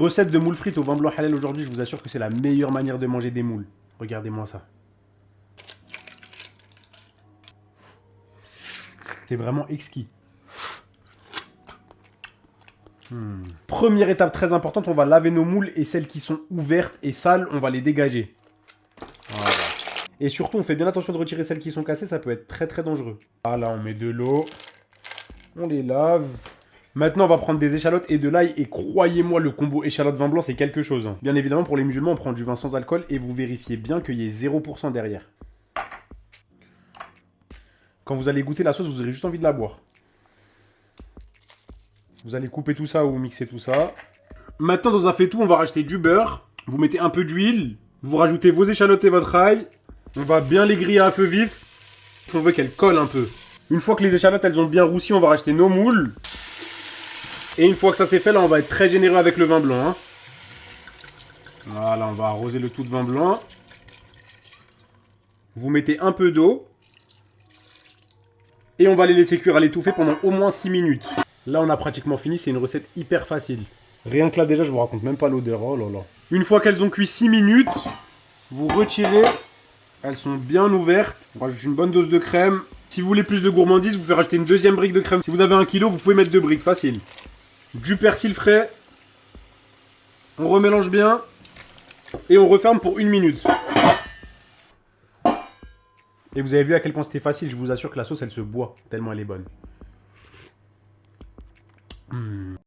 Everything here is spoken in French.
Recette de moules frites au vin blanc halal aujourd'hui, je vous assure que c'est la meilleure manière de manger des moules. Regardez-moi ça. C'est vraiment exquis. Première étape très importante, on va laver nos moules et celles qui sont ouvertes et sales, on va les dégager. Voilà. Et surtout, on fait bien attention de retirer celles qui sont cassées, ça peut être très très dangereux. Voilà, on met de l'eau, on les lave. Maintenant, on va prendre des échalotes et de l'ail et croyez-moi, le combo échalote-vin blanc, c'est quelque chose. Bien évidemment, pour les musulmans, on prend du vin sans alcool et vous vérifiez bien qu'il y ait 0% derrière. Quand vous allez goûter la sauce, vous aurez juste envie de la boire. Vous allez couper tout ça ou mixer tout ça. Maintenant, dans un faitout, on va rajouter du beurre. Vous mettez un peu d'huile. Vous rajoutez vos échalotes et votre ail. On va bien les griller à feu vif. On veut qu'elles collent un peu. Une fois que les échalotes, elles ont bien roussi, on va rajouter nos moules. Et une fois que ça c'est fait, là, on va être très généreux avec le vin blanc. Hein. Voilà, on va arroser le tout de vin blanc. Vous mettez un peu d'eau. Et on va les laisser cuire à l'étouffée pendant au moins 6 minutes. Là, on a pratiquement fini. C'est une recette hyper facile. Rien que là, déjà, je vous raconte même pas l'odeur. Oh là là. Une fois qu'elles ont cuit 6 minutes, vous retirez. Elles sont bien ouvertes. On rajoute une bonne dose de crème. Si vous voulez plus de gourmandise, vous pouvez rajouter une deuxième brique de crème. Si vous avez 1 kg, vous pouvez mettre 2 briques. Facile. Du persil frais. On remélange bien. Et on referme pour 1 minute. Et vous avez vu à quel point c'était facile. Je vous assure que la sauce, elle se boit tellement elle est bonne.